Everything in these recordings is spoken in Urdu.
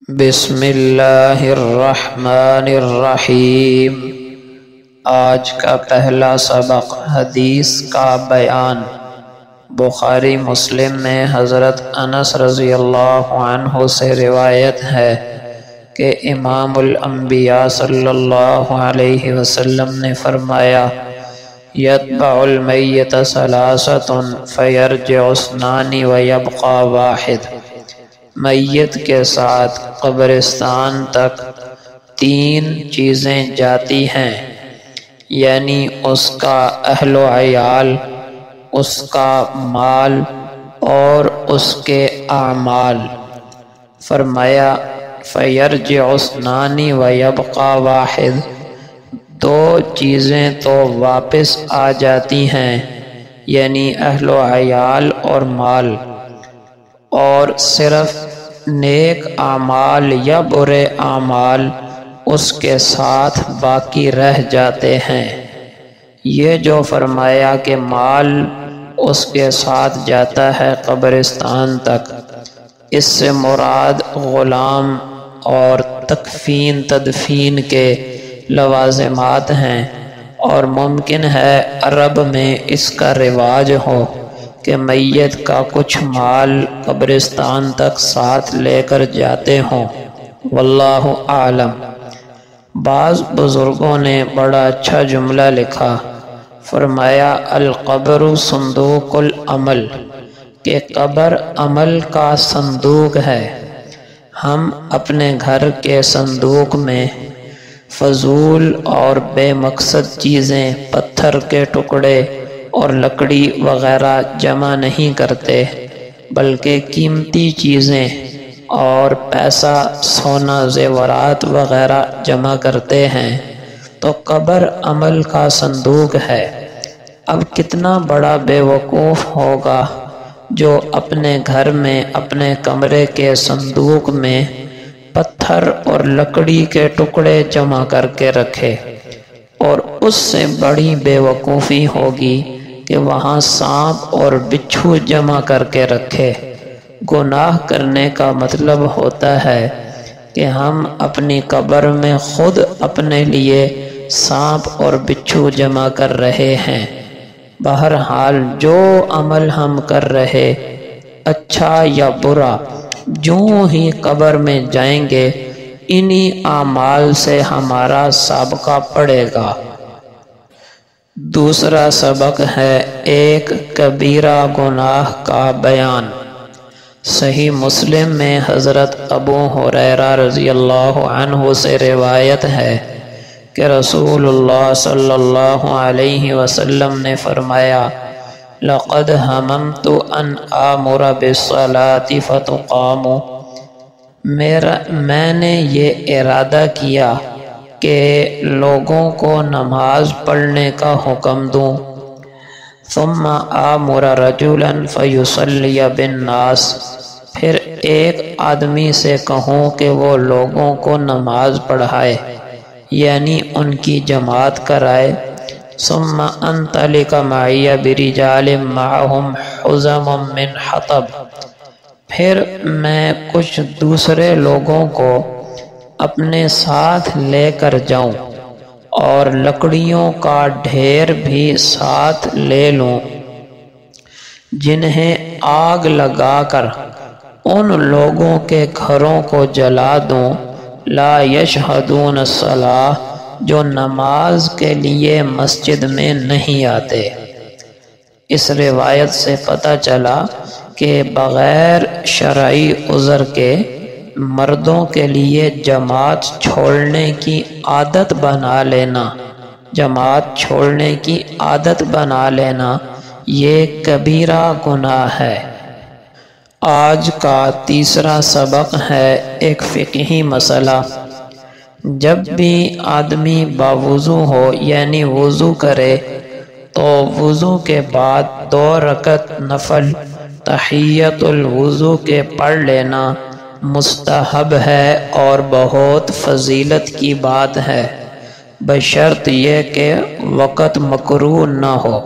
بسم اللہ الرحمن الرحیم۔ آج کا پہلا سبق حدیث کا بیان۔ بخاری مسلم میں حضرت انس رضی اللہ عنہ سے روایت ہے کہ امام الانبیاء صلی اللہ علیہ وسلم نے فرمایا: یتبع المیت ثلاثۃ فیرجع اثنان ویبقى واحد۔ میت کے ساتھ قبرستان تک تین چیزیں جاتی ہیں، یعنی اس کا اہل و عیال، اس کا مال اور اس کے اعمال۔ فرمایا فیرجع اثنان ویبقى واحد، دو چیزیں تو واپس آ جاتی ہیں، یعنی اہل و عیال اور مال، اور صرف نیک اعمال یا برے اعمال اس کے ساتھ باقی رہ جاتے ہیں۔ یہ جو فرمایا کہ مال اس کے ساتھ جاتا ہے قبرستان تک، اس سے مراد غلام اور تکفین تدفین کے لوازمات ہیں، اور ممکن ہے عرب میں اس کا رواج ہو کہ میت کا کچھ مال قبرستان تک ساتھ لے کر جاتے ہوں، واللہ اعلم۔ بعض بزرگوں نے بڑا اچھا جملہ لکھا، فرمایا القبر صندوق العمل، کہ قبر عمل کا صندوق ہے۔ ہم اپنے گھر کے صندوق میں فضول اور بے مقصد چیزیں، پتھر کے ٹکڑے اور لکڑی وغیرہ جمع نہیں کرتے، بلکہ قیمتی چیزیں اور پیسہ، سونا، زیورات وغیرہ جمع کرتے ہیں۔ تو قبر عمل کا صندوق ہے۔ اب کتنا بڑا بے وقوف ہوگا جو اپنے گھر میں، اپنے کمرے کے صندوق میں پتھر اور لکڑی کے ٹکڑے جمع کر کے رکھے، اور اس سے بڑی بے وقوفی ہوگی کہ وہاں سانپ اور بچھو جمع کر کے رکھے۔ گناہ کرنے کا مطلب ہوتا ہے کہ ہم اپنی قبر میں خود اپنے لیے سانپ اور بچھو جمع کر رہے ہیں۔ بہرحال جو عمل ہم کر رہے، اچھا یا برا، جوں ہی قبر میں جائیں گے انہی اعمال سے ہمارا سابقہ پڑے گا۔ دوسرا سبق ہے ایک کبیرہ گناہ کا بیان۔ صحیح مسلم میں حضرت ابو ہریرہ رضی اللہ عنہ سے روایت ہے کہ رسول اللہ صلی اللہ علیہ وسلم نے فرمایا: لقد ہممت ان آمر بالصلاة فتقام، میں نے یہ ارادہ کیا کہ لوگوں کو نماز پڑھنے کا حکم دوں، ثم آمر رجلا فیصلی بالناس، پھر ایک آدمی سے کہوں کہ وہ لوگوں کو نماز پڑھائے، یعنی ان کی جماعت کرائے، ثم انطلق معی برجال معهم حزم من حطب، پھر میں کچھ دوسرے لوگوں کو اپنے ساتھ لے کر جاؤں اور لکڑیوں کا ڈھیر بھی ساتھ لے لوں، جنہیں آگ لگا کر ان لوگوں کے گھروں کو جلا دوں، لا یشہدون الصلاۃ، جو نماز کے لیے مسجد میں نہیں آتے۔ اس روایت سے پتہ چلا کہ بغیر شرعی عذر کے مردوں کے لیے جماعت چھوڑنے کی عادت بنا لینا یہ کبیرہ گناہ ہے۔ آج کا تیسرا سبق ہے ایک فقہی مسئلہ۔ جب بھی آدمی باوضو ہو، یعنی وضو کرے، تو وضو کے بعد 2 رکعت نفل تحیۃ الوضو کے پڑھ لینا مستحب ہے اور بہت فضیلت کی بات ہے، بشرط یہ کہ وقت مکروہ نہ ہو۔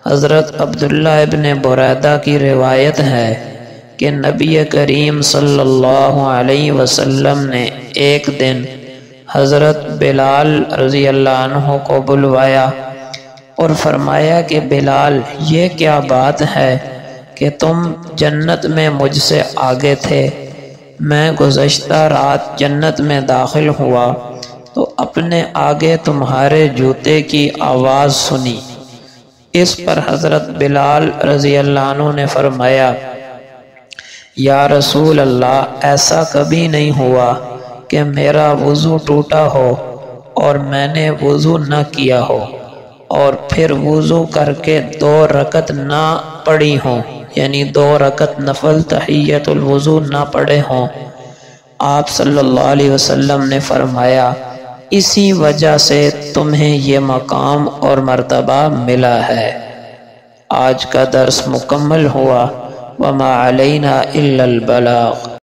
حضرت عبداللہ ابن بریدہ کی روایت ہے کہ نبی کریم صلی اللہ علیہ وسلم نے ایک دن حضرت بلال رضی اللہ عنہ کو بلوایا اور فرمایا کہ بلال، یہ کیا بات ہے کہ تم جنت میں مجھ سے آگے تھے؟ میں گزشتہ رات جنت میں داخل ہوا تو اپنے آگے تمہارے جوتے کی آواز سنی۔ اس پر حضرت بلال رضی اللہ عنہ نے فرمایا، یا رسول اللہ، ایسا کبھی نہیں ہوا کہ میرا وضو ٹوٹا ہو اور میں نے وضو نہ کیا ہو اور پھر وضو کر کے 2 رکعت نہ پڑھی ہوں، یعنی 2 رکعت نفل تحیت الوضو نہ پڑھے ہوں۔ آپ صلی اللہ علیہ وسلم نے فرمایا، اسی وجہ سے تمہیں یہ مقام اور مرتبہ ملا ہے۔ آج کا درس مکمل ہوا۔ وما علینا الا البلاغ۔